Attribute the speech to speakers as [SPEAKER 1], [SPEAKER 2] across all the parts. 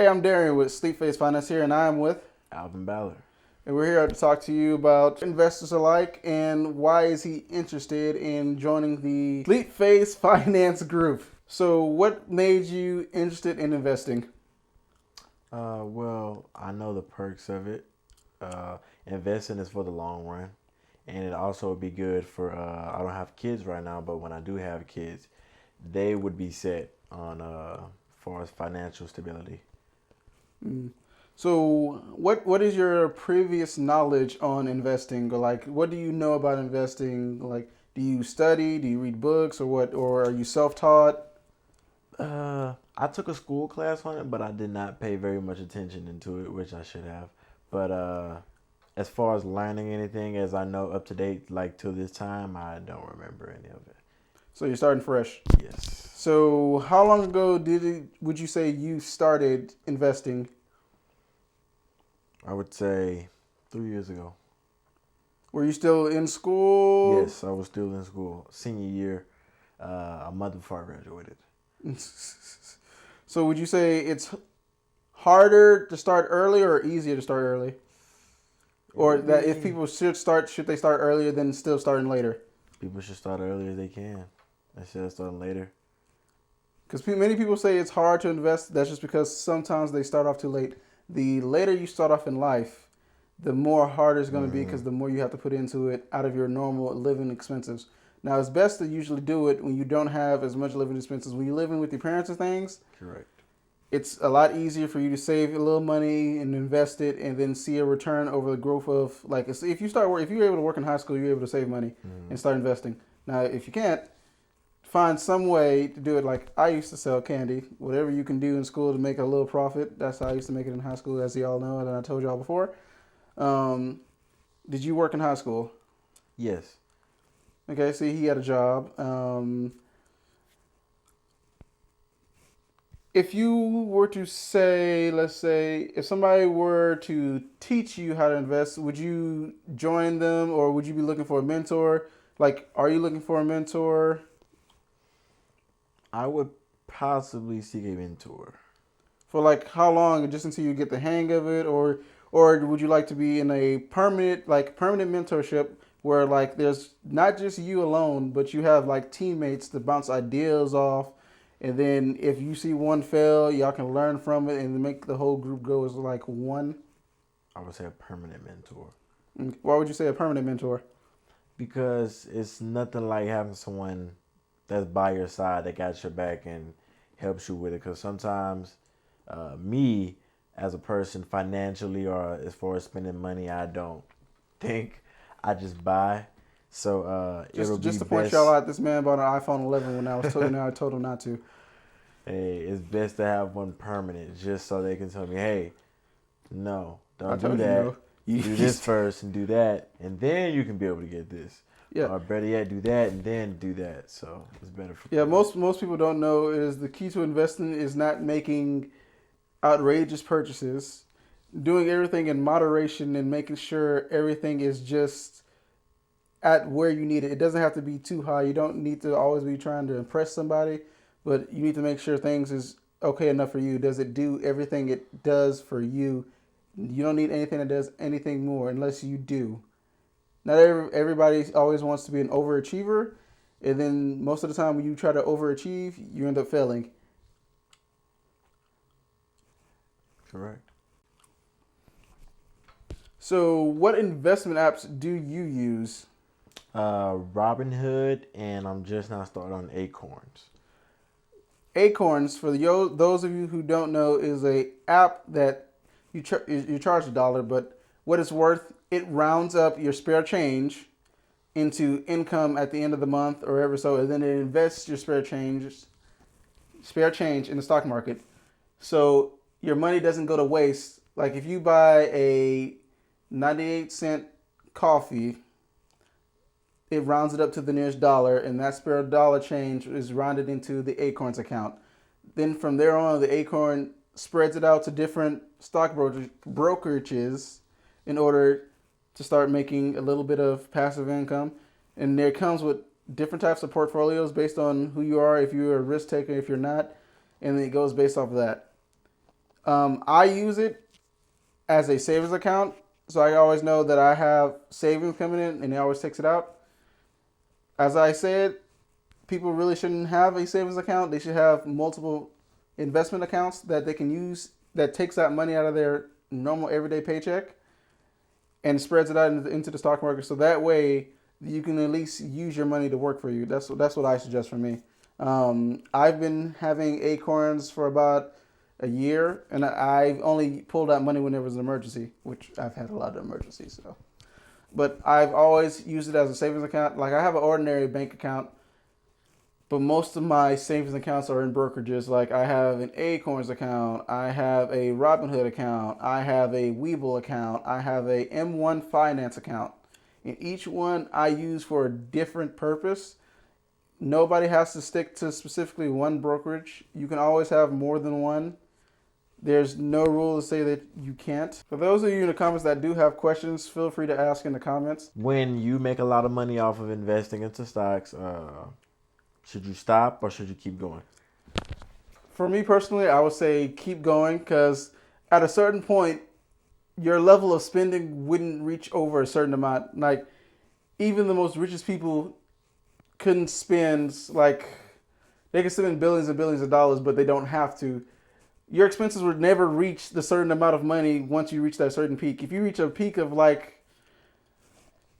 [SPEAKER 1] Hey, I'm Darrian with Sleepface Finance here, and I am with,
[SPEAKER 2] Alvin Ballard.
[SPEAKER 1] and we're here to talk to you about investors alike and why is he interested in joining the Sleepface Finance group. So, what made you interested in investing?
[SPEAKER 2] Well, I know the perks of it. Investing is for the long run, and it also would be good for. I don't have kids right now, but when I do have kids, they would be set on far as financial stability.
[SPEAKER 1] Mm. So, what is your previous knowledge on investing? Or like, what do you know about investing? Like, do you study? Do you read books, or what? Or are you self-taught?
[SPEAKER 2] I took a school class on it, but I did not pay very much attention into it, which I should have. But as far as learning anything, as I know up to date, like till this time, I don't remember any of it.
[SPEAKER 1] So you're starting fresh.
[SPEAKER 2] Yes,
[SPEAKER 1] So, how long ago would you say you started investing?
[SPEAKER 2] I would say 3 years ago.
[SPEAKER 1] Were you still in school?
[SPEAKER 2] Yes, I was still in school, senior year, a month before I graduated.
[SPEAKER 1] So would you say it's harder to start early or easier to start early?
[SPEAKER 2] It
[SPEAKER 1] Or
[SPEAKER 2] would
[SPEAKER 1] that if
[SPEAKER 2] be.
[SPEAKER 1] people should they start earlier than still starting later?
[SPEAKER 2] People should start early as they can instead of starting later.
[SPEAKER 1] Because many people say it's hard to invest. That's just because sometimes they start off too late. The later you start off in life, the more harder it's going to be
[SPEAKER 2] Hmm.
[SPEAKER 1] because the more you have to put into it out of your normal living expenses. Now, it's best to usually do it when you don't have as much living expenses. When you're living with your parents and things,
[SPEAKER 2] Correct.
[SPEAKER 1] it's a lot easier for you to save a little money and invest it and then see a return over the growth of like if you start if you're able to work in high school, you're able to save money
[SPEAKER 2] Hmm.
[SPEAKER 1] and start investing. Now, if you can't, find some way to do it. Like I used to sell candy, whatever you can do in school to make a little profit. That's how I used to make it in high school, as y'all know, and I told y'all before. Um, did you work in high school?
[SPEAKER 2] Yes.
[SPEAKER 1] Okay, see, he had a job. If you were to say, let's say, if somebody were to teach you how to invest, would you join them or would you be looking for a mentor? Like, are you looking for a mentor?
[SPEAKER 2] I would possibly seek a mentor.
[SPEAKER 1] For like how long? Just until you get the hang of it, or would you like to be in a permanent mentorship where like there's not just you alone, but you have like teammates to bounce ideas off, and then if you see one fail, y'all can learn from it and make the whole group go as like one.
[SPEAKER 2] I would say a permanent mentor
[SPEAKER 1] Why would you say a permanent mentor?
[SPEAKER 2] because it's nothing like having someone that's by your side that got your back and helps you with it. Because sometimes, me as a person, financially or as far as spending money, I don't think I just buy. So it'll be
[SPEAKER 1] Just to point y'all
[SPEAKER 2] best.
[SPEAKER 1] out, this man bought an iPhone 11 when I was told, I told him not to.
[SPEAKER 2] Hey, it's best to have one permanent, just so they can tell me, hey, no,
[SPEAKER 1] I
[SPEAKER 2] don't do
[SPEAKER 1] told you no.
[SPEAKER 2] that. Do this first and do that, and then you can be able to get this.
[SPEAKER 1] Yeah.
[SPEAKER 2] Or better yet, do that and then do that. So it's better for
[SPEAKER 1] Yeah,
[SPEAKER 2] me.
[SPEAKER 1] most people don't know is the key to investing is not making outrageous purchases, doing everything in moderation and making sure everything is just at where you need it. It doesn't have to be too high. You don't need to always be trying to impress somebody, but you need to make sure things is okay enough for you. Does it do everything it does for you? You don't need anything that does anything more unless you do. Not everybody always wants to be an overachiever, and then most of the time when you try to overachieve, you end up failing.
[SPEAKER 2] Correct.
[SPEAKER 1] So, what investment apps do you use?
[SPEAKER 2] Robinhood, and I'm just now starting on Acorns.
[SPEAKER 1] Acorns, for those of you who don't know, is a app that you charge $1, but what it's worth, it rounds up your spare change into income at the end of the month or ever so, and then it invests your spare change in the stock market. So your money doesn't go to waste. Like if you buy a 98-cent coffee, it rounds it up to the nearest dollar, and that spare dollar change is rounded into the Acorns account. Then from there on, the Acorn spreads it out to different stock brokerages in order to start making a little bit of passive income. And there comes with different types of portfolios based on who you are, if you're a risk taker, if you're not, and it goes based off of that. I use it as a savings account, so I always know that I have savings coming in, and it always takes it out. As I said, people really shouldn't have a savings account. They should have multiple investment accounts that they can use that takes that money out of their normal everyday paycheck and spreads it out into the stock market. So that way you can at least use your money to work for you. That's what I suggest for me. I've been having Acorns for about a year, and I only pulled out money when there was an emergency, which I've had a lot of emergencies. So, but I've always used it as a savings account. Like I have an ordinary bank account, but most of my savings accounts are in brokerages. Like I have an Acorns account, I have a Robinhood account, I have a Webull account, I have a M1 Finance account. And each one I use for a different purpose. Nobody has to stick to specifically one brokerage. You can always have more than one. There's no rule to say that you can't. For those of you in the comments that do have questions, feel free to ask in the comments.
[SPEAKER 2] When you make a lot of money off of investing into stocks, should you stop or should you keep going?
[SPEAKER 1] For me personally, I would say keep going, because at a certain point, your level of spending wouldn't reach over a certain amount. Like even the most richest people couldn't spend, like they can spend billions and billions of dollars, but they don't have to. Your expenses would never reach the certain amount of money once you reach that certain peak. If you reach a peak of like,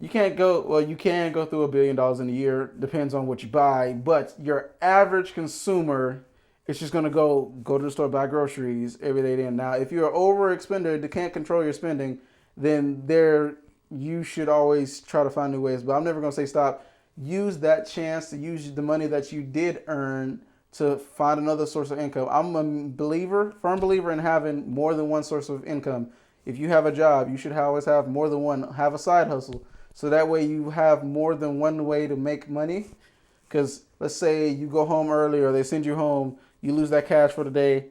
[SPEAKER 1] you can go through $1 billion in a year, depends on what you buy, but your average consumer is just gonna go to the store, buy groceries every day then. Now, if you're an overexpender that can't control your spending, then you should always try to find new ways. But I'm never gonna say stop. Use that chance to use the money that you did earn to find another source of income. I'm a firm believer in having more than one source of income. If you have a job, you should always have more than one. Have a side hustle. So that way you have more than one way to make money. Because let's say you go home early or they send you home, you lose that cash for the day.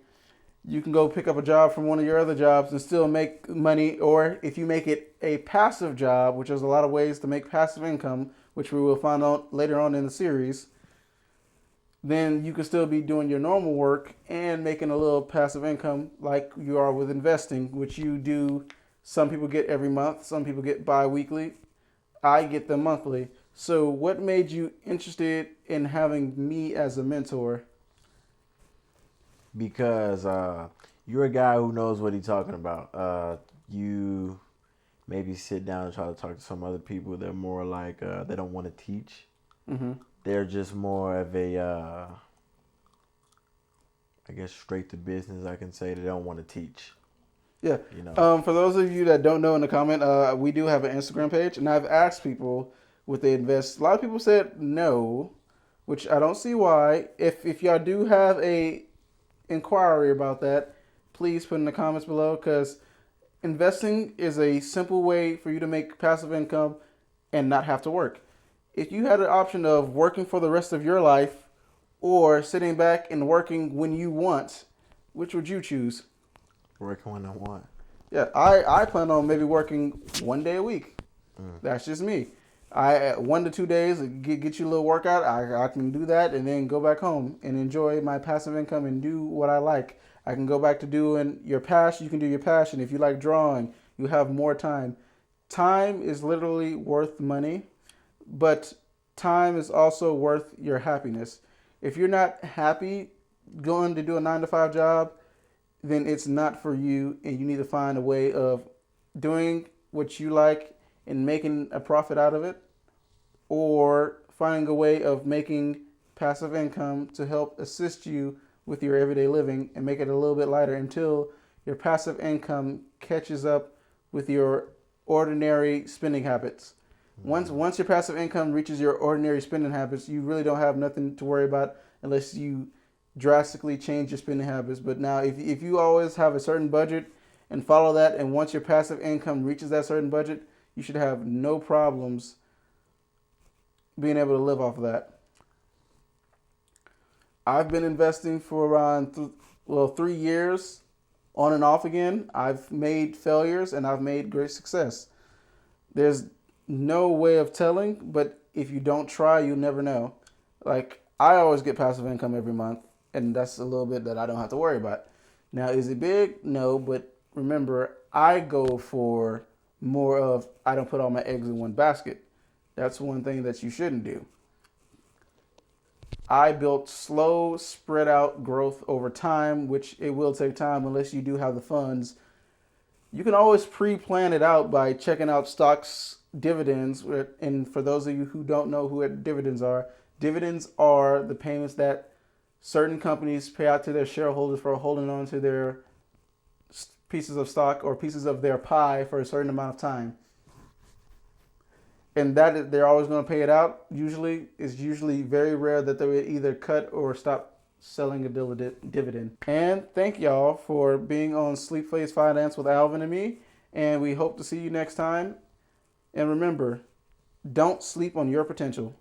[SPEAKER 1] You can go pick up a job from one of your other jobs and still make money. Or if you make it a passive job, which there's a lot of ways to make passive income, which we will find out later on in the series, then you can still be doing your normal work and making a little passive income like you are with investing, which you do. Some people get every month, some people get bi-weekly. I get them monthly. So what made you interested in having me as a mentor?
[SPEAKER 2] Because you're a guy who knows what he's talking about. You maybe sit down and try to talk to some other people. They're more like they don't want to teach.
[SPEAKER 1] Mm-hmm.
[SPEAKER 2] They're just more of a, I guess, straight to business. I can say they don't want to teach.
[SPEAKER 1] Yeah.
[SPEAKER 2] You know.
[SPEAKER 1] For those of you that don't know in the comment, we do have an Instagram page, and I've asked people would they invest. A lot of people said no, which I don't see why. If y'all do have a inquiry about that, please put in the comments below, because investing is a simple way for you to make passive income and not have to work. If you had an option of working for the rest of your life or sitting back and working when you want, which would you choose?
[SPEAKER 2] Working when I want.
[SPEAKER 1] Yeah, I plan on maybe working one day a week. That's just me. 1 to 2 days, get you a little workout. I can do that and then go back home and enjoy my passive income and do what I like. I can go back to doing your passion. You can do your passion. If you like drawing, you have more time. Time is literally worth money, but time is also worth your happiness. If you're not happy going to do a 9 to 5 job, then it's not for you, and you need to find a way of doing what you like and making a profit out of it, or finding a way of making passive income to help assist you with your everyday living and make it a little bit lighter until your passive income catches up with your ordinary spending habits. Once your passive income reaches your ordinary spending habits, you really don't have nothing to worry about unless you drastically change your spending habits. But now if you always have a certain budget and follow that, and once your passive income reaches that certain budget, you should have no problems being able to live off of that. I've been investing for around 3 years on and off again. I've made failures and I've made great success. There's no way of telling, but if you don't try, you'll never know. Like I always get passive income every month, and that's a little bit that I don't have to worry about. Now, is it big? No, but remember, I go for more of I don't put all my eggs in one basket. That's one thing that you shouldn't do. I built slow, spread out growth over time, which it will take time unless you do have the funds. You can always pre-plan it out by checking out stocks dividends. And for those of you who don't know who dividends are the payments that certain companies pay out to their shareholders for holding on to their pieces of stock or pieces of their pie for a certain amount of time. And that they're always going to pay it out. Usually very rare that they would either cut or stop selling a dividend. And thank y'all for being on Sleep Phase Finance with Alvin and me. And we hope to see you next time. And remember, don't sleep on your potential.